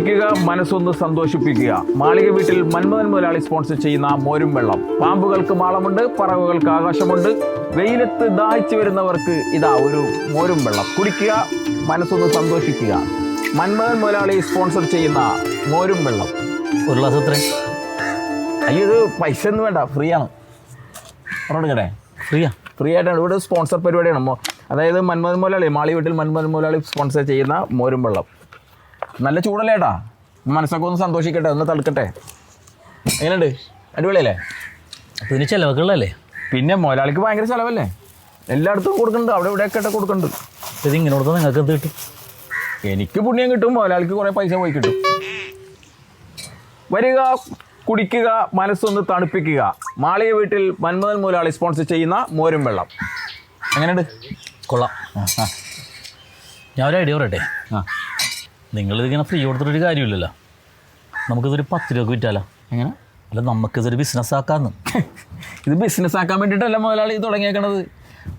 കുടിക്കുക, മനസ്സൊന്ന് സന്തോഷിപ്പിക്കുക. മാളിക വീട്ടിൽ മന്മഥൻ മുതലാളി സ്പോൺസർ ചെയ്യുന്ന മോരും വെള്ളം. പാമ്പുകൾക്ക് മാളമുണ്ട്, പറവകൾക്ക് ആകാശമുണ്ട്. വെയിലത്ത് ദാഹിച്ചു വരുന്നവർക്ക് ഇതാ ഒരു മോരും വെള്ളം. കുടിക്കുക, മനസ്സൊന്ന് സന്തോഷിക്കുക. മന്മഥൻ മുതലാളി സ്പോൺസർ ചെയ്യുന്ന മോരും വെള്ളം. ഒരു ഗ്ലാസ് എത്ര? അയ്യോ, ഇത് പൈസ ഒന്നും വേണ്ട, ഫ്രീ ആണ്. പറഞ്ഞോട്ടെ, ഫ്രീ ആയിട്ടാണ്. ഇവിടെ സ്പോൺസർ പരിപാടിയാണ്. അതായത് മന്മഥൻ മുതലാളി, മാളി വീട്ടിൽ മന്മഥൻ മുതലാളി സ്പോൺസർ ചെയ്യുന്ന മോരും വെള്ളം. നല്ല ചൂടല്ലേ ഏട്ടാ, മനസ്സൊക്കെ ഒന്ന് സന്തോഷിക്കട്ടെ, ഒന്ന് തടുക്കട്ടെ. എങ്ങനെയുണ്ട്? അടിപൊളിയല്ലേ? അപ്പോൾ ഇതിന് ചിലവൊക്കെയുള്ളതല്ലേ? പിന്നെ മുതലാളിക്ക് ഭയങ്കര ചിലവല്ലേ, എല്ലായിടത്തും കൊടുക്കുന്നുണ്ട്, അവിടെ ഇവിടെയൊക്കെ ആയിട്ട് കൊടുക്കുന്നുണ്ട്. ഇത് ഇങ്ങനെ കൊടുത്താൽ നിങ്ങൾക്ക് എന്ത് കിട്ടും? എനിക്ക് പുണ്യം കിട്ടും, മുതലാളിക്ക് കുറേ പൈസ പോയി കിട്ടും. വരിക, കുടിക്കുക, മനസ്സൊന്ന് തണുപ്പിക്കുക. മാളിക വീട്ടിൽ മന്മഥൻ മുതലാളി സ്പോൺസർ ചെയ്യുന്ന മോരും വെള്ളം. എങ്ങനെയുണ്ട്? കൊള്ളാം. ഞാൻ ഒരു ഐഡിയ പറയട്ടെ. നിങ്ങളിതിങ്ങനെ ഫ്രീ കൊടുത്തിട്ടൊരു കാര്യമില്ലല്ലോ. നമുക്കിതൊരു 10 രൂപ വിറ്റാലോ? എങ്ങനെ? അല്ല, നമുക്കിതൊരു ബിസിനസ് ആക്കാമെന്ന്. ഇത് ബിസിനസ് ആക്കാൻ വേണ്ടിയിട്ടല്ല മുതലാളി തുടങ്ങിയേക്കണത്.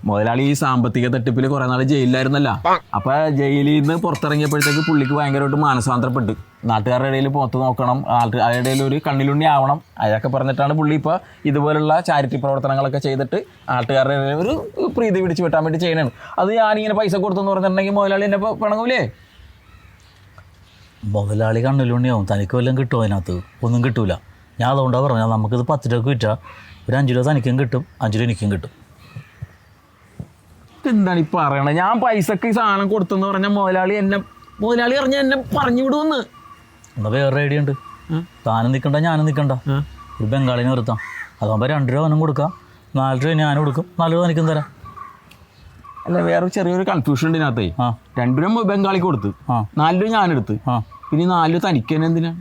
മുതലാളി ഈ സാമ്പത്തിക തട്ടിപ്പിൽ കുറേ നാൾ ജയിലിലായിരുന്നല്ല. അപ്പോൾ ജയിലിൽ നിന്ന് പുറത്തിറങ്ങിയപ്പോഴത്തേക്ക് പുള്ളിക്ക് ഭയങ്കരമായിട്ട് മാനസാന്തരപ്പെട്ട്. നാട്ടുകാരുടെ ഇടയിൽ പുറത്ത് നോക്കണം, ആളുടെ ഇടയിൽ ഒരു കണ്ണിലുണ്ണി ആവണം, അതൊക്കെ പറഞ്ഞിട്ടാണ് പുള്ളി ഇപ്പോൾ ഇതുപോലുള്ള ചാരിറ്റി പ്രവർത്തനങ്ങളൊക്കെ ചെയ്തിട്ട് നാട്ടുകാരുടെ ഇടയിൽ ഒരു പ്രീതി പിടിച്ച് വിട്ടാൻ വേണ്ടി ചെയ്യണതാണ്. അത് ഞാനിങ്ങനെ പൈസ കൊടുത്തെന്ന് പറഞ്ഞിട്ടുണ്ടെങ്കിൽ മുതലാളി എന്നെ പിണങ്ങൂലേ? മുതലാളി കണ്ണിലുണ്ണിയാവും, തനിക്ക് വല്ലതും കിട്ടുമോ? അതിനകത്ത് ഒന്നും കിട്ടൂല. ഞാൻ അതുകൊണ്ടാണ് പറഞ്ഞത്, നമുക്കിത് 10 രൂപ വിറ്റാൽ ഒരു 5 രൂപ തനിക്കും കിട്ടും, 5 രൂപ എനിക്കും കിട്ടും. എന്താണ് ഈ പറയണത്? ഞാൻ പൈസക്ക് ഈ സാധനം കൊടുത്തെന്ന് പറഞ്ഞാൽ മുതലാളി അറിഞ്ഞാൽ എന്നെ പറഞ്ഞു വിടുമെന്ന്. എന്നാൽ വേറെ ഐഡിയ ഉണ്ട്. താനും നിൽക്കണ്ട, ഞാനും നിൽക്കണ്ട, ഒരു ബംഗാളിനെ നിർത്താം. അതാകുമ്പോൾ 2 രൂപ അവനും കൊടുക്കാം, 4 രൂപ ഞാനും കൊടുക്കും, 4 രൂപ തനിക്കും തരാം. അല്ല, വേറെ ചെറിയൊരു കൺഫ്യൂഷൻ ഉണ്ട് ഇതിനകത്തേ. 2 രൂപ ബംഗാളിക്ക് കൊടുത്ത്, 4 രൂപ ഞാനെടുത്ത്, പിന്നെ 4 രൂപ തനിക്ക് തന്നെ എന്തിനാണ്?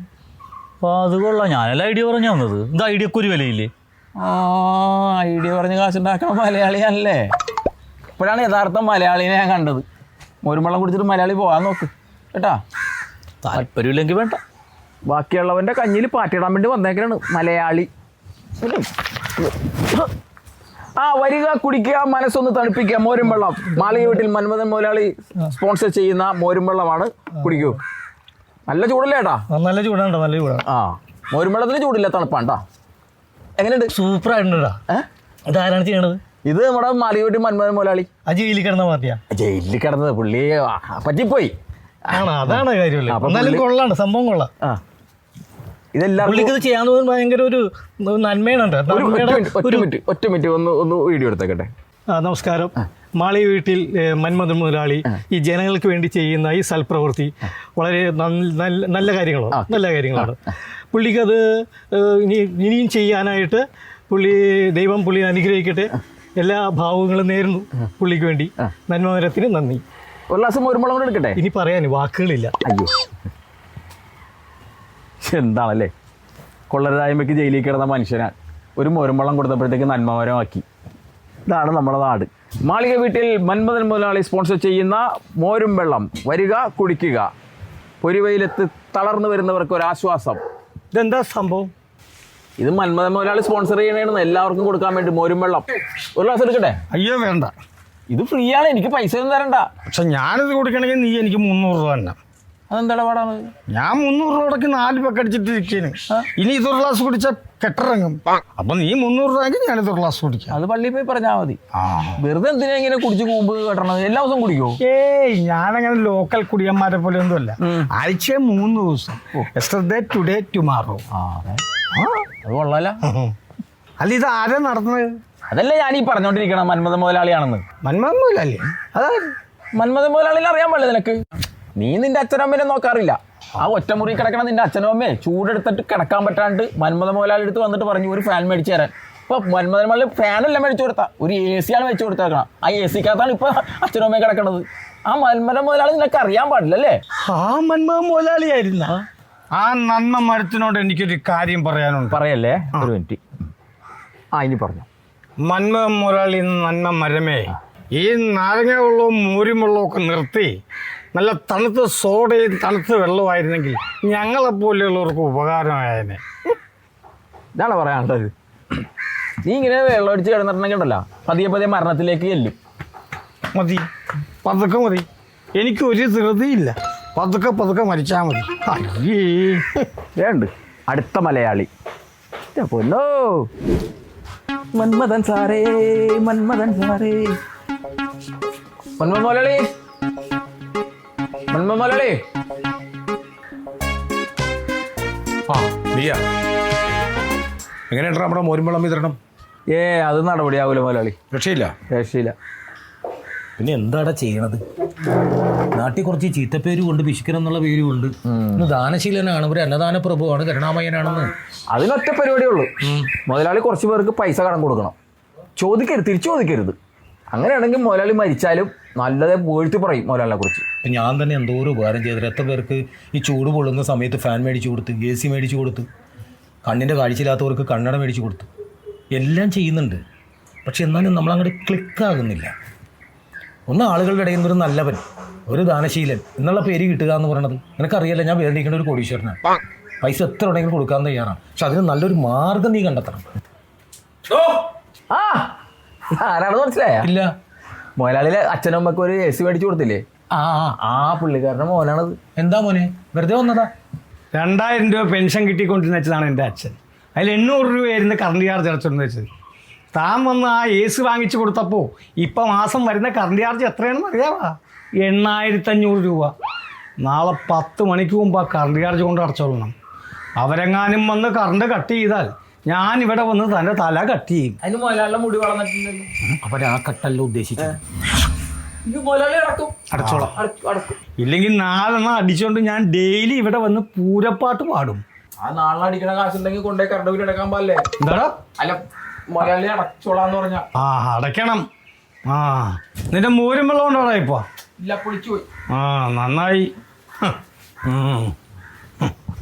അപ്പോൾ അത് കൊള്ളാം. ഞാനല്ല ഐഡിയ പറഞ്ഞു തന്നത്. ഇത് ഐഡിയക്ക് ഒരു വിലയില്ലേ? ഐഡിയ പറഞ്ഞ് കാശുണ്ടാക്കണ മലയാളിയാണല്ലേ. ഇപ്പോഴാണ് യഥാർത്ഥം മലയാളീനെ ഞാൻ കണ്ടത്. മോരും വെള്ളം കുടിച്ചിട്ട് മലയാളി പോകാൻ നോക്ക് കേട്ടാ. താല്പര്യമില്ലെങ്കിൽ വേണ്ട. ബാക്കിയുള്ളവൻ്റെ കഞ്ഞിയിൽ പാറ്റിടാൻ വേണ്ടി വന്നേക്കാണ് മലയാളി. വരിക, കുടിക്കുക, മനസ്സൊന്ന് തണുപ്പിക്കുക. മോരും വെള്ളം. മാളിക വീട്ടിൽ മന്മഥൻ മുതലാളി സ്പോൺസർ ചെയ്യുന്ന മോരും വെള്ളമാണ്. കുടിക്കൂ. നല്ല ചൂടല്ലേ ഏട്ടാ? നല്ല ചൂടാണ്, നല്ല ചൂടാണ്. മോരും വെള്ളത്തിന് ചൂടില്ല, തണുപ്പാണ്ടാ. എങ്ങനെയുണ്ട്? സൂപ്പറായിട്ടുണ്ടാ. ഇതാരാണ് ചെയ്യണത്? ഇത് നമ്മുടെ മാളിക വീട്ടിൽ മന്മഥൻ മുതലാളി. ജയിലിൽ കിടന്ന പാർട്ടിയാ? ജയിലിൽ കിടന്നത് പുള്ളി പറ്റിപ്പോയി. അതാണ് കാര്യം. കൊള്ളാണ്, സംഭവം കൊള്ളാം. ഇതെല്ലാം ചെയ്യാൻ ഭയങ്കര ഒരു നന്മയാണ്. ഒറ്റ മിനിറ്റ് ഒന്ന് വീഡിയോ എടുത്തേക്കട്ടെ. നമസ്കാരം. മാളിക വീട്ടിൽ മന്മഥൻ മുതലാളി ഈ ജനങ്ങൾക്ക് വേണ്ടി ചെയ്യുന്ന ഈ സൽപ്രവൃത്തി വളരെ നല്ല കാര്യങ്ങളാണ്. പുള്ളിക്കത് ഇനിയും ചെയ്യാനായിട്ട് ദൈവം പുള്ളി അനുഗ്രഹിക്കട്ടെ. എല്ലാ ഭാവങ്ങളും നേരുന്നു പുള്ളിക്ക് വേണ്ടി. നന്മമരത്തിന് നന്ദി. ഒരു ഗ്ലാസ് മോരും വെള്ളം കൂടെ എടുക്കട്ടെ? ഇനി പറയാൻ വാക്കുകളില്ല. അയ്യോ, എന്താണല്ലേ, കൊള്ളരുതായ്മയ്ക്ക് ജയിലിൽ കിടന്ന മനുഷ്യനാണ്. ഒരു മോരും വെള്ളം കൊടുത്തപ്പോഴത്തേക്ക് നന്മമരമാക്കി. ഇതാണ് നമ്മുടെ നാട്. മാളിക വീട്ടിൽ മന്മഥൻ മുതലാളി സ്പോൺസർ ചെയ്യുന്ന മോരും വെള്ളം. വരിക, കുടിക്കുക. പൊരിവെയിലത്ത് തളർന്നു വരുന്നവർക്ക് ഒരാശ്വാസം. ഇതെന്താ സംഭവം? ഇത് മന്മഥൻ മുതലാളി സ്പോൺസർ ചെയ്യണേന്ന് എല്ലാവർക്കും കൊടുക്കാൻ വേണ്ടി മോരും വെള്ളം. ഒരു ഗ്ലാസ് എടുക്കട്ടെ? അയ്യോ വേണ്ട, ഇത് ഫ്രീ ആണ്, എനിക്ക് പൈസ ഒന്നും തരണ്ട. പക്ഷെ ഞാനിത് കൊടുക്കണമെങ്കിൽ നീ എനിക്ക് 300 രൂപ തന്നെ. അതെന്താ പാടാണ്? ഞാൻ 300 രൂപയ്ക്ക് 4 പക്ക് അടിച്ചിട്ടിരിക്കുന്നു. ഇനി ഇതൊരു ഗ്ലാസ് കുടിച്ചാൽ കെട്ടിറങ്ങും. അപ്പൊ നീ 300 രൂപയ്ക്ക് ഞാനിതൊരു ഗ്ലാസ് കുടിക്കാം. അത് പള്ളിയിൽ പോയി പറഞ്ഞാൽ മതി. വെറുതെ എന്തിനാ ഇങ്ങനെ കുടിച്ച് കൂമ്പ് കെട്ടണത്? എല്ലാ ദിവസവും കുടിക്കോ? ഞാനങ്ങനെ ലോക്കൽ കുടിയന്മാരെ പോലെ ഒന്നുമല്ല. ആഴ്ച 3 ദിവസം. Yesterday, today, tomorrow. അത് കൊള്ളാല. അല്ല, ഇത് ആരാ നടന്നത്? അതല്ലേ ഞാനീ പറഞ്ഞോണ്ടിരിക്കണം, മന്മഥൻ മുതലാളിയാണെന്ന്. മന്മഥൻ മുതലാളി? അതായത് മന്മഥൻ മുതലാളിനെ അറിയാൻ പാടില്ല നിനക്ക്? നീ നിന്റെ അച്ഛനമ്മേനെ നോക്കാറില്ല. ആ ഒറ്റമുറി കിടക്കണ നിന്റെ അച്ഛനും അമ്മയെ ചൂടെടുത്തിട്ട് കിടക്കാൻ പറ്റാണ്ട് മന്മഥൻ മുതലാളി എടുത്ത് വന്നിട്ട് പറഞ്ഞു ഒരു ഫാൻ മേടിച്ചു തരാൻ. ഇപ്പൊ മന്മഥൻ മുതലാളി ഫാനല്ല മേടിച്ചു കൊടുത്താൽ, ഒരു AC ആണ് വെച്ച് കൊടുത്തേക്കണം. ആ AC-ക്കകത്താണ് ഇപ്പൊ അച്ഛനും അമ്മയെ കിടക്കണത്. ആ മന്മഥൻ മുതലാളി നിനക്ക് അറിയാൻ പാടില്ലല്ലേ? ആ മന്മഥൻ മുതലാളിയായിരുന്ന ആ നന്മ മരത്തിനോട് എനിക്കൊരു കാര്യം പറയാനുണ്ട്. പറയല്ലേ, ഒരു മിനിറ്റ്. ഇനി പറഞ്ഞു. മന്മഥൻ മുതലാളി നന്മ മരമേ, ഈ നാരങ്ങ വെള്ളവും മോരും വെള്ളവും ഒക്കെ നിർത്തി നല്ല തണുത്ത സോഡയും തണുത്ത വെള്ളമായിരുന്നെങ്കിൽ ഞങ്ങളെപ്പോലെയുള്ളവർക്ക് ഉപകാരമായതിനെ. ഇതാണ് പറയാനുള്ളത്. നീ ഇങ്ങനെ വെള്ളമടിച്ച് കിടന്നിട്ടുണ്ടെങ്കിൽ ഉണ്ടല്ലോ, പതിയെ പതിയെ മരണത്തിലേക്ക് ചെല്ലും. മതി, പതുക്കെ മതി. എനിക്കൊരു ധൃതിയില്ല. പതുക്കെ പതുക്കെ മരിച്ചാൽ മതി. അയ്യേ വേണ്ട അടുത്ത മലയാളി പൊന്നോ മന്മഥൻ സാറേ മന്മഥൻ സാറേ മന്മഥൻ മലയാളി മന്മഥൻ മലയാളി. ആ നീയാ എങ്ങനെയുണ്ട് നമ്മുടെ മോരുമ്പളം വിതരണം? അത് നടപടിയാവൂല മുതലാളി, രക്ഷയില്ല. രക്ഷയില്ല. പിന്നെ എന്താടാ ചെയ്യണത്? നാട്ടിൽ കുറച്ച് ചീത്തപ്പേര് കൊണ്ട് പിശുക്കൻ എന്നുള്ള പേരും ഉണ്ട്. ഇന്ന് ദാനശീലനാണ്, ഒരു അന്നദാന പ്രഭുവാണ്, കരുണാമയനാണെന്ന്. അതിനൊറ്റ പരിപാടിയേ ഉള്ളൂ. മുതലാളി കുറച്ച് പേർക്ക് പൈസ കടം കൊടുക്കണം. ചോദിക്കരുത്, തിരിച്ചു ചോദിക്കരുത്. അങ്ങനെയാണെങ്കിൽ മുതലാളി മരിച്ചാലും നല്ലതേ പോയിട്ട് പറയും മുതലാളിനെ കുറിച്ച്. ഇപ്പം ഞാൻ തന്നെ എന്തോരം ഉപകാരം ചെയ്തിട്ട് എത്ര പേർക്ക് ഈ ചൂട് പൊള്ളുന്ന സമയത്ത് ഫാൻ മേടിച്ചു കൊടുത്ത്, AC മേടിച്ചു കൊടുത്ത്, കണ്ണിൻ്റെ കാഴ്ചയില്ലാത്തവർക്ക് കണ്ണട മേടിച്ചു കൊടുത്തു, എല്ലാം ചെയ്യുന്നുണ്ട്. പക്ഷെ എന്നാലും നമ്മളങ്ങോട്ട് ക്ലിക്കാകുന്നില്ല. ഒന്ന് ആളുകളുടെ ഇടയിൽ നിന്നൊരു നല്ലവൻ, ഒരു ദാനശീലൻ എന്നുള്ള പേര് കിട്ടുക എന്ന് പറയണത് എനിക്കറിയില്ല. ഞാൻ വേദിക്കേണ്ട ഒരു കോടീശ്വരനാണ്. പൈസ എത്ര ഉണ്ടെങ്കിലും കൊടുക്കാൻ തയ്യാറാണ്. പക്ഷെ അതിന് നല്ലൊരു മാർഗം നീ കണ്ടെത്തണം. ആ ആരാണെന്ന് മനസ്സിലായ? ഇല്ല. മുതലാളിയിലെ അച്ഛനും അമ്മക്ക് ഒരു AC മേടിച്ചു കൊടുത്തില്ലേ? ആ ആ പുള്ളിക്കാരൻ്റെ മോനാണത്. എന്താ മോനെ വെറുതെ വന്നതാ? 2000 രൂപ പെൻഷൻ കിട്ടിക്കൊണ്ടിരുന്ന വെച്ചതാണ് എൻ്റെ അച്ഛൻ. അതിൽ 800 രൂപയായിരുന്നു കറണ്ട് ചാർജ് അടച്ചോണ്ട് വെച്ചത്. താൻ വന്ന് ആ AC വാങ്ങിച്ചു കൊടുത്തപ്പോൾ ഇപ്പം മാസം വരുന്ന കറണ്ട് ചാർജ് എത്രയാണെന്ന് അറിയാവാ? 8500 രൂപ. നാളെ 10 മണിക്ക് മുമ്പ് ആ കറണ്ട് ചാർജ് കൊണ്ട് അടച്ചോളണം. അവരെങ്ങാനും വന്ന് കറണ്ട് കട്ട് ചെയ്താൽ ഞാൻ ഇവിടെ വന്ന് തൻ്റെ തല കട്ട് ചെയ്യും. അതിന് മുതലാളിയുടെ മുടി വളർന്നിട്ടില്ലല്ലോ. അവൻ ആ കട്ടല്ല ഉദ്ദേശിച്ചത്. മുതലാളി അടക്കും, അടച്ചോളാം. അടക്കും. ഇല്ലെങ്കിൽ 4 അടിച്ചുകൊണ്ട് ഞാൻ ഡെയിലി ഇവിടെ വന്ന് പൂരപ്പാട്ട് പാടും. ആ നാളെ അടിക്കണ കാശുണ്ടെങ്കിൽ കൊണ്ടുപോയി കറണ്ട് ബില്ല് അടക്കാൻ പാടില്ലേ? എന്താടാ? അല്ല മുതലാളി അടച്ചോളാന്ന് പറഞ്ഞ. ആ അടയ്ക്കണം. ആ നിന്റെ മൂരും വെള്ളം കൊണ്ടോടാ ഇപ്പൊ? ഇല്ല, പൊളിച്ചു പോയി. ആ നന്നായി.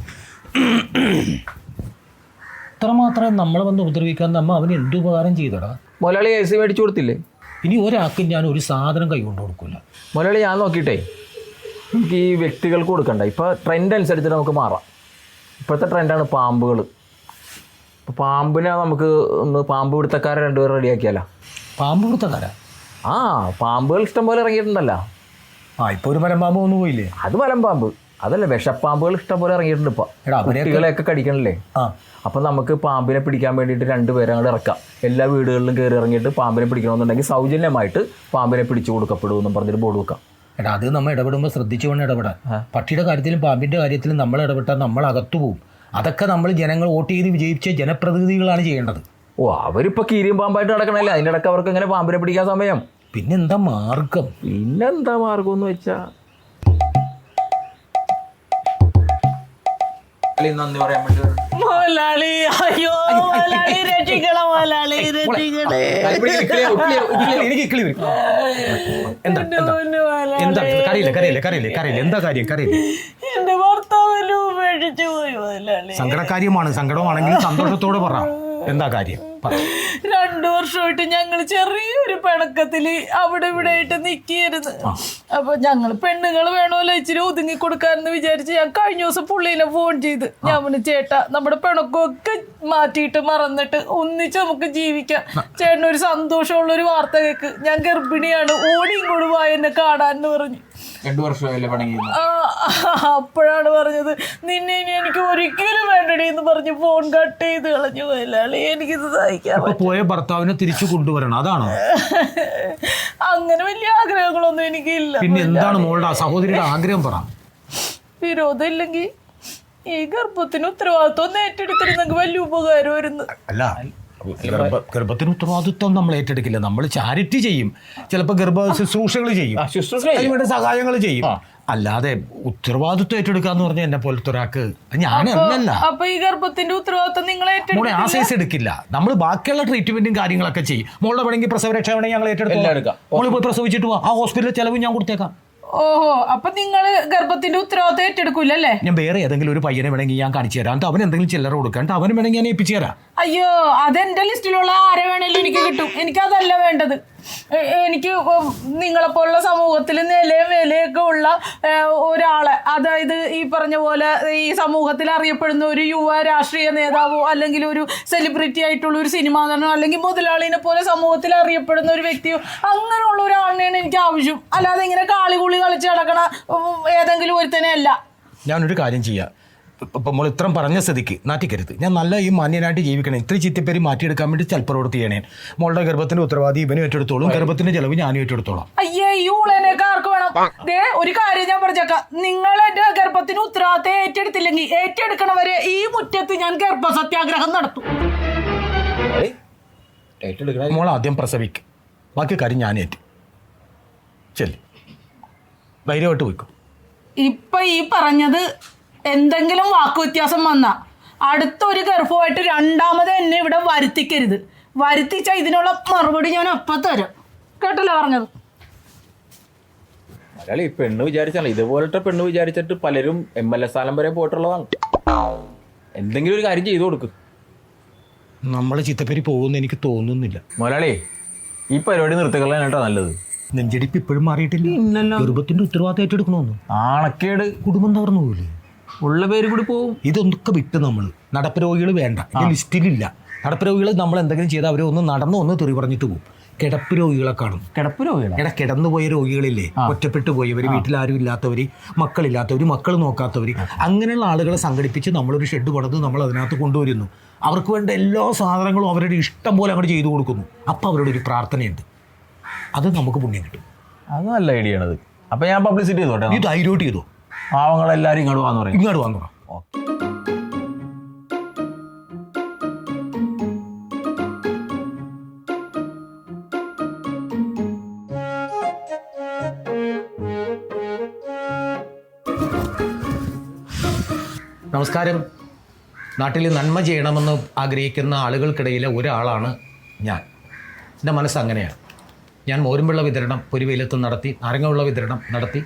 ഇത്രമാത്രം നമ്മളെ വന്ന് ഉപദ്രവിക്കാൻ നമ്മ അവന് എന്ത് ഉപകാരം ചെയ്തടാ? മുതലാളി AC മേടിച്ചു കൊടുത്തില്ലേ? ഇനി ഒരാൾക്ക് ഞാൻ ഒരു സാധനം കൈകൊണ്ട് കൊടുക്കില്ല. മുതലാളി ഞാൻ നോക്കിയിട്ടേ നമുക്ക് ഈ വ്യക്തികൾക്ക് കൊടുക്കണ്ട. ഇപ്പോൾ ട്രെൻഡ് അനുസരിച്ചിട്ട് നമുക്ക് മാറാം. ഇപ്പോഴത്തെ ട്രെൻഡാണ് പാമ്പുകൾ. ഇപ്പോൾ പാമ്പിനെ നമുക്ക് ഒന്ന് പാമ്പ് പിടുത്തക്കാരെ 2 പേർ റെഡിയാക്കിയാലോ? പാമ്പ് കൊടുത്തക്കാരാ? ആ പാമ്പുകൾ ഇഷ്ടം പോലെ ഇറങ്ങിയിട്ടുണ്ടല്ലോ. ആ ഇപ്പോൾ ഒരു മലമ്പാമ്പ് വന്നു പോയില്ലേ? അത് മലമ്പാമ്പ്, അതല്ല വിഷപ്പാമ്പുകൾ ഇഷ്ടം പോലെ ഇറങ്ങിയിട്ടുണ്ട്. ഇപ്പോൾ എടാ അവരെയൊക്കെ കുട്ടികളെയൊക്കെ കടിക്കണല്ലേ. ആ അപ്പം നമുക്ക് പാമ്പിനെ പിടിക്കാൻ വേണ്ടിയിട്ട് 2 പേരെ അങ്ങോട്ട് ഇറക്കാം. എല്ലാ വീടുകളിലും കയറി ഇറങ്ങിയിട്ട് പാമ്പിനെ പിടിക്കണമെന്നുണ്ടെങ്കിൽ സൗജന്യമായിട്ട് പാമ്പിനെ പിടിച്ചു കൊടുക്കപ്പെടുമെന്നും പറഞ്ഞിട്ട് ബോർഡ് വെക്കാം. എടാ അത് നമ്മൾ ഇടപെടുമ്പോൾ ശ്രദ്ധിച്ചു വേണം ഇടപെടാൻ. പക്ഷിയുടെ കാര്യത്തിലും പാമ്പിൻ്റെ കാര്യത്തിലും നമ്മൾ ഇടപെട്ടാൽ നമ്മൾ അകത്തു പോകും. അതൊക്കെ നമ്മൾ ജനങ്ങൾ വോട്ട് ചെയ്ത് വിജയിച്ച ജനപ്രതിനിധികളാണ് ചെയ്യേണ്ടത്. ഓ അവരിപ്പോൾ കീരിയും പാമ്പായിട്ട് നടക്കണല്ലേ, അതിൻ്റെ ഇടയ്ക്ക് അവർക്ക് എങ്ങനെ പാമ്പിനെ പിടിക്കാൻ സമയം? പിന്നെന്താ മാർഗം? പിന്നെന്താ മാർഗം എന്ന് വെച്ചാ നന്ദി പറയാൻ വേണ്ടി മോലാളി, അയ്യോ മോലാളി രക്ഷിക്കണം, മോലാളി രക്ഷിക്കണേ. എനിക്ക് കിളി വരും. എന്താ എന്താ കാര്യം? എന്റെ ഭർത്താവിനെ ഉപേക്ഷിച്ചു പോയി മോലാളി. സങ്കടകാര്യമാണ്. സങ്കടമാണെങ്കിൽ സന്തോഷത്തോടെ പറ. എന്താ കാര്യം? 2 വർഷമായിട്ട് ഞങ്ങൾ ചെറിയൊരു പിണക്കത്തില് അവിടെ ഇവിടെ ആയിട്ട് നിൽക്കിയിരുന്നു. അപ്പൊ ഞങ്ങൾ പെണ്ണുങ്ങൾ വേണമല്ലോ ഇച്ചിരി ഒതുങ്ങി കൊടുക്കാന്ന് വിചാരിച്ച് ഞാൻ കഴിഞ്ഞ ദിവസം പുള്ളീനെ ഫോൺ ചെയ്ത് ഞാൻ പറഞ്ഞു, ചേട്ടാ നമ്മുടെ പിണക്കമൊക്കെ മാറ്റിയിട്ട് മറന്നിട്ട് ഒന്നിച്ച് നമുക്ക് ജീവിക്കാം. ചേട്ടനൊരു സന്തോഷമുള്ളൊരു വാർത്ത കേക്ക്, ഞാൻ ഗർഭിണിയാണ്, ഓടിയും കൊടുവാ എന്നെ കാണാന്ന് പറഞ്ഞു. 2 വർഷമായല്ലേ പണങ്ങി. അപ്പോഴാണ് പറഞ്ഞത്, നിന്നെ ഇനി എനിക്ക് ഒരിക്കലും വേണ്ടടി എന്ന് പറഞ്ഞ് ഫോൺ കട്ട് ചെയ്ത് കളഞ്ഞു. പോയാലേ എനിക്കിത് സഹിക്കാൻ പറ്റും. പോയ ഭർത്താവിനെ തിരിച്ചു കൊണ്ടുവരണം, അതാണോ? അങ്ങനെ വലിയ ആഗ്രഹങ്ങളൊന്നും എനിക്കില്ല. പിന്നെ എന്താണ് മോളുടെ സഹോദരിയുടെ ആഗ്രഹം പറ. വിരോധം ഇല്ലെങ്കിൽ ഈ ഗർഭത്തിന് ഉത്തരവാദിത്വം ഒന്ന് ഏറ്റെടുത്തിരുന്നെങ്കിൽ വലിയ ഉപകാരമായിരുന്നു. അല്ല ഗർഭത്തിന് ഉത്തരവാദിത്വം നമ്മൾ ഏറ്റെടുക്കില്ല, നമ്മൾ ചാരിറ്റി ചെയ്യും, ചിലപ്പോൾ ഗർഭ ശുശ്രൂഷകൾ ചെയ്യും, അതിനുവേണ്ട സഹായങ്ങൾ ചെയ്യും. അല്ലാതെ ഉത്തരവാദിത്വം ഏറ്റെടുക്കാന്ന് പറഞ്ഞാൽ എന്നെ പോലത്തെ ഒരാൾക്ക് ഞാനല്ല. അപ്പൊ ഈ ഗർഭത്തിന്റെ ഉത്തരവാദിത്വം നിങ്ങൾ മോളെ ആ സൈസ് എടുക്കില്ല. നമ്മൾ ബാക്കിയുള്ള ട്രീറ്റ്മെന്റും കാര്യങ്ങളൊക്കെ ചെയ്യും. മോളുടെ വേണമെങ്കിൽ പ്രസവരക്ഷ വേണമെങ്കിൽ ഞങ്ങൾ ഏറ്റെടുക്കാം. മോള് പോയി പ്രസവിച്ചിട്ട് പോവാ, ആ ഹോസ്പിറ്റലിൽ ചെലവ് ഞാൻ കൊടുത്തേക്കാം. ഓഹോ, അപ്പൊ നിങ്ങള് ഗർഭത്തിന്റെ ഉത്തരവാദിത്വം ഏറ്റെടുക്കൂലല്ലേ? ഞാൻ വേറെ ഏതെങ്കിലും ഒരു പയ്യനെ വേണമെങ്കിൽ ഞാൻ കാണിച്ചു തരാം, അവൻ എന്തെങ്കിലും ചില്ലറ കൊടുക്കാൻ അവന് വേണമെങ്കിൽ ഞാൻ ഏൽപ്പിച്ചു തരാം. അയ്യോ അതെന്റെ ലിസ്റ്റിലുള്ള ആരെ വേണേലും എനിക്ക് കിട്ടും. എനിക്കതല്ല വേണ്ടത്. എനിക്ക് നിങ്ങളെപ്പോലുള്ള സമൂഹത്തിൽ നിലയും വിലയൊക്കെ ഉള്ള ഒരാളെ, അതായത് ഈ പറഞ്ഞ പോലെ ഈ സമൂഹത്തിൽ അറിയപ്പെടുന്ന ഒരു യുവ രാഷ്ട്രീയ നേതാവോ അല്ലെങ്കിൽ ഒരു സെലിബ്രിറ്റി ആയിട്ടുള്ള ഒരു സിനിമാ നടനോ അല്ലെങ്കിൽ മുതലാളിനെ പോലെ സമൂഹത്തിൽ അറിയപ്പെടുന്ന ഒരു വ്യക്തിയോ അങ്ങനെയുള്ള ഒരാളിനെയാണ് എനിക്ക് ആവശ്യം. അല്ലാതെ ഇങ്ങനെ കാളികുളി കളിച്ച് നടക്കണ ഏതെങ്കിലും ഒരുത്തനെ അല്ല. ഞാനൊരു കാര്യം ചെയ്യാം. ഇപ്പം നമ്മൾ ഇത്രയും പറഞ്ഞ സ്ഥിതിക്ക് നാട്ടിക്കരുത്. ഞാൻ നല്ല ഈ മാന്യനായിട്ട് ജീവിക്കണം. ഇത്രയും ചീത്തപ്പേര് മാറ്റിയെടുക്കാൻ വേണ്ടി ചൽപ്രവൃത്തി ചെയ്യണേ. മോളുടെ ഗർഭത്തിന്റെ ഉത്തരവാദി ഇവനും ഏറ്റെടുത്തോളും, ഗർഭത്തിന്റെ ചെലവ് ഞാനും ഏറ്റെടുത്തോളാം. അയ്യേ ഈ ഊളേനൊക്കെ ആർക്ക് വേണം? ഒരു കാര്യം ഞാൻ പറഞ്ഞേക്കാം, നിങ്ങൾ എന്റെ ഗർഭത്തിന് ഉത്തരവാദിത്തം ഏറ്റെടുത്തില്ലെങ്കിൽ ഏറ്റെടുക്കണവരെ ഈ മുറ്റത്ത് ഞാൻ ഗർഭ സത്യാഗ്രഹം നടത്തും. മോൾ ആദ്യം പ്രസവിക്കും, ബാക്കി കാര്യം ഞാൻ ഏറ്റു. ശരി, ധൈര്യമായിട്ട് പോയിക്കോ. ഇപ്പൊ ഈ പറഞ്ഞത് എന്തെങ്കിലും വാക്കു വ്യത്യാസം വന്നാ അടുത്തൊരു ഗർഭമായിട്ട് രണ്ടാമത് എന്നെ ഇവിടെ വരുത്തിക്കരുത്. വരുത്തിച്ച ഇതിനുള്ള മറുപടി ഞാൻ അപ്പം തരാം. കേട്ടല്ലോ പറഞ്ഞത്? മലയാളി പെണ്ണ് വിചാരിച്ചാണ് ഇതുപോലത്തെ പെണ്ണ് വിചാരിച്ചിട്ട് പലരും MLA സ്ഥാനം വരെ പോയിട്ടുള്ളതാണ്. എന്തെങ്കിലും ഒരു കാര്യം ചെയ്തു കൊടുക്കും. നമ്മൾ ചിത്തപ്പേരി പോകുമെന്ന് എനിക്ക് തോന്നുന്നില്ല. മലയാളി ഈ പരിപാടി നിർത്തിക്കളയാനായിട്ടാ നല്ലത്. നെഞ്ചടിപ്പ് ഇപ്പോഴും മാറിയിട്ടില്ല. ഗർഭത്തിന്റെ ഉത്തരവാദിത്തം ഏറ്റെടുക്കണമെന്ന് ആണക്കേട് കുടുംബം തകർന്നു പോകില്ലേ? ഉള്ള പേര് കൂടി പോവും. ഇതൊക്കെ വിട്ട് നമ്മൾ നടപ്പ് രോഗികൾ വേണ്ട, എൻ്റെ ലിസ്റ്റിലില്ല. നടപ്പ് രോഗികൾ നമ്മൾ എന്തെങ്കിലും ചെയ്താൽ അവരെ ഒന്ന് നടന്ന് ഒന്ന് തെറി പറഞ്ഞിട്ട് പോകും. കിടപ്പ് രോഗികളെ കാണും. കിടപ്പ് രോഗികളാണ്. എടാ കിടന്നുപോയ രോഗികളില്ലേ, ഒറ്റപ്പെട്ടു പോയവർ, വീട്ടിലാരും ഇല്ലാത്തവർ, മക്കളില്ലാത്തവർ, മക്കൾ നോക്കാത്തവർ, അങ്ങനെയുള്ള ആളുകളെ സംഘടിപ്പിച്ച് നമ്മളൊരു ഷെഡ് പണിത് നമ്മൾ അതിനകത്ത് കൊണ്ടുവരുന്നു. അവർക്ക് വേണ്ട എല്ലാ സാധനങ്ങളും അവരുടെ ഇഷ്ടം പോലെ അങ്ങോട്ട് ചെയ്തു കൊടുക്കുന്നു. അപ്പം അവരുടെ ഒരു പ്രാർത്ഥനയുണ്ട്, അത് നമുക്ക് പുണ്യം കിട്ടും. അത് നല്ല ഐഡിയ ആണത്. അപ്പം ഞാൻ പബ്ലിസിറ്റി ചെയ്തോട്ടെ. നീ ധൈര്യമായിട്ട് ചെയ്തോ. പാവങ്ങളെല്ലാവരും ഇങ്ങോട്ട് വാന്ന് പറയും. ഇങ്ങോട്ട് വന്നു. നമസ്കാരം. നാട്ടിൽ നന്മ ചെയ്യണമെന്ന് ആഗ്രഹിക്കുന്ന ആളുകൾക്കിടയിലെ ഒരാളാണ് ഞാൻ. എൻ്റെ മനസ്സ് അങ്ങനെയാണ്. ഞാൻ മോരുംവെള്ള വിതരണം പൊരിവെയിലത്ത് നടത്തി, നാരങ്ങ വിതരണം നടത്തി,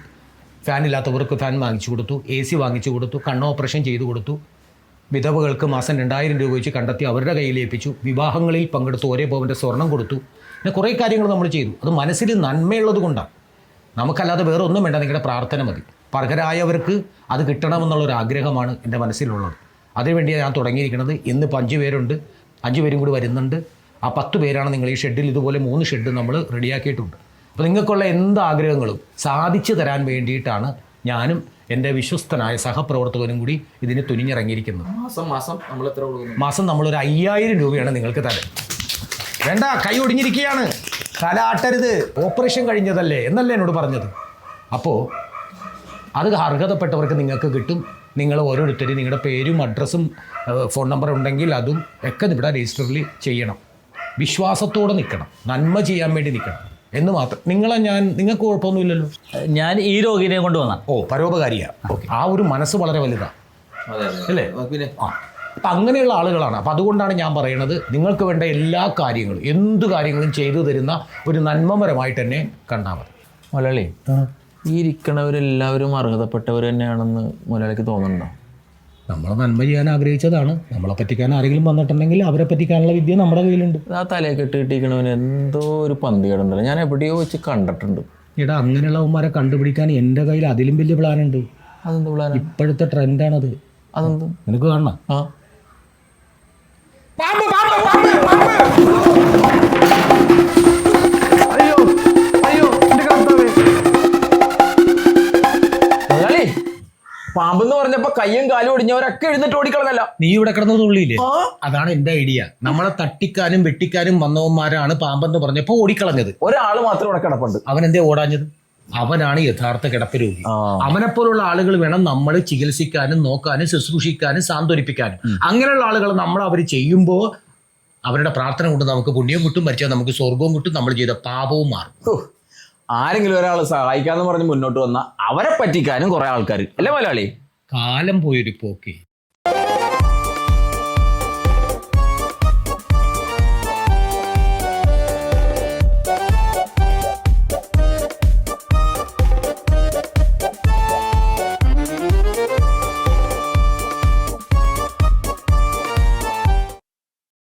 ഫാനില്ലാത്തവർക്ക് ഫാൻ വാങ്ങിച്ചു കൊടുത്തു, AC വാങ്ങിച്ചു കൊടുത്തു, കണ്ണ് ഓപ്പറേഷൻ ചെയ്തു കൊടുത്തു, വിധവകൾക്ക് മാസം 2000 രൂപ വെച്ച് കണ്ടെത്തി അവരുടെ കയ്യിൽ ഏൽപ്പിച്ചു, വിവാഹങ്ങളിൽ പങ്കെടുത്തു, ഒരേ പവൻ്റെ സ്വർണം കൊടുത്തു. പിന്നെ കുറേ കാര്യങ്ങൾ നമ്മൾ ചെയ്തു. അത് മനസ്സിൽ നന്മയുള്ളത് കൊണ്ടാണ്. നമുക്കല്ലാതെ വേറെ ഒന്നും വേണ്ട, നിങ്ങളുടെ പ്രാർത്ഥന മതി. അർഹരായവർക്ക് അത് കിട്ടണമെന്നുള്ളൊരു ആഗ്രഹമാണ് എൻ്റെ മനസ്സിലുള്ളത്. അതിനുവേണ്ടിയാണ് ഞാൻ തുടങ്ങിയിരിക്കുന്നത്. ഇന്നിപ്പോൾ 5 പേരുണ്ട്, 5 പേരും കൂടി വരുന്നുണ്ട്. ആ 10 പേരാണ് നിങ്ങൾ ഈ ഷെഡിൽ. ഇതുപോലെ 3 ഷെഡ് നമ്മൾ റെഡിയാക്കിയിട്ടുണ്ട്. അപ്പോൾ നിങ്ങൾക്കുള്ള എന്ത് ആഗ്രഹങ്ങളും സാധിച്ചു തരാൻ വേണ്ടിയിട്ടാണ് ഞാനും എൻ്റെ വിശ്വസ്തനായ സഹപ്രവർത്തകനും കൂടി ഇതിന് തുനിഞ്ഞിറങ്ങിയിരിക്കുന്നത്. മാസം നമ്മളൊരു 5000 രൂപയാണ് നിങ്ങൾക്ക് തരാം. വേണ്ട, കൈ ഒടിഞ്ഞിരിക്കുകയാണ്, തല ആട്ടരുത്, ഓപ്പറേഷൻ കഴിഞ്ഞതല്ലേ എന്നല്ലേ എന്നോട് പറഞ്ഞത്. അപ്പോൾ അത് അർഹതപ്പെട്ടവർക്ക് നിങ്ങൾക്ക് കിട്ടും. നിങ്ങൾ ഓരോരുത്തരും നിങ്ങളുടെ പേരും അഡ്രസ്സും ഫോൺ നമ്പർ ഉണ്ടെങ്കിൽ അതും ഒക്കെ ഇവിടെ രജിസ്റ്ററിൽ ചെയ്യണം. വിശ്വാസത്തോടെ നിൽക്കണം, നന്മ ചെയ്യാൻ വേണ്ടി നിൽക്കണം എന്ന് മാത്രം. നിങ്ങൾക്ക് കുഴപ്പമൊന്നുമില്ലല്ലോ. ഞാൻ ഈ രോഗിനെ കൊണ്ടുവന്ന പരോപകാരിയാണ്. ഓക്കെ, ആ ഒരു മനസ്സ് വളരെ വലുതാണ് അല്ലേ? അപ്പം അങ്ങനെയുള്ള ആളുകളാണ്. അപ്പം അതുകൊണ്ടാണ് ഞാൻ പറയുന്നത്, നിങ്ങൾക്ക് വേണ്ട എല്ലാ കാര്യങ്ങളും, എന്ത് കാര്യങ്ങളും ചെയ്തു തരുന്ന ഒരു നന്മപരമായിട്ട് തന്നെ കണ്ടാൽ മതി. മലയാളി ഈ ഇരിക്കണവരെല്ലാവരും അർഹതപ്പെട്ടവർ തന്നെയാണെന്ന് മലയാളിക്ക് തോന്നുന്നുണ്ടോ? നമ്മൾ നന്മ ചെയ്യാൻ ആഗ്രഹിച്ചതാണ്. നമ്മളെ പറ്റിക്കാൻ ആരെങ്കിലും വന്നിട്ടുണ്ടെങ്കിൽ അവരെ പറ്റിക്കാനുള്ള വിദ്യ നമ്മുടെ കയ്യിലുണ്ട്. ആ തലയെ കെട്ടിക്കിട്ടിരിക്കണവന് എന്തോ ഒരു പന്തികേടുണ്ടല്ലോ, ഞാൻ എവിടെയോ വെച്ച് കണ്ടിട്ടുണ്ട്. എടാ, അങ്ങനെയുള്ളവന്മാരെ കണ്ടുപിടിക്കാൻ എൻ്റെ കയ്യിൽ അതിലും വലിയ പ്ലാനുണ്ട്. അതെന്ത് പ്ലാൻ? ഇപ്പോഴത്തെ ട്രെൻഡാണത്. അതെന്ത്? നിനക്ക് കാണണം. പാമ്പെന്ന് പറഞ്ഞപ്പോ കയ്യും കാലും ഒടിഞ്ഞവരൊക്കെ എഴുന്നിട്ട് ഓടിക്കളഞ്ഞല്ല. നീ ഇവിടെ കിടന്നത് ഉള്ളില്ലേ? അതാണ് എന്റെ ഐഡിയ. നമ്മളെ തട്ടിക്കാനും വെട്ടിക്കാനും വന്നവന്മാരാണ് പാമ്പെന്ന് പറഞ്ഞപ്പോ ഓടിക്കളഞ്ഞത്. ഒരാള് മാത്രം ഇവിടെ കിടപ്പുണ്ട്. അവൻ എന്തേ ഓടാഞ്ഞത്? അവനാണ് യഥാർത്ഥ കിടപ്പ് രോഗി. അവനെപ്പോലുള്ള ആളുകൾ വേണം നമ്മൾ ചികിത്സിക്കാനും നോക്കാനും ശുശ്രൂഷിക്കാനും സാന്ത്വനിപ്പിക്കാനും. അങ്ങനെയുള്ള ആളുകൾ നമ്മൾ അവർ ചെയ്യുമ്പോൾ അവരുടെ പ്രാർത്ഥന കൊണ്ട് നമുക്ക് പുണ്യം കിട്ടും, മരിച്ചാൽ നമുക്ക് സ്വർഗവും കിട്ടും, നമ്മൾ ചെയ്ത പാപവും മാറും. ആരെങ്കിലും ഒരാൾ സഹായിക്കാന്ന് പറഞ്ഞ് മുന്നോട്ട് വന്ന അവരെ പറ്റിക്കാനും കുറെ ആൾക്കാർ അല്ലേ മലയാളി? കാലം പോയൊരു പോക്കേ.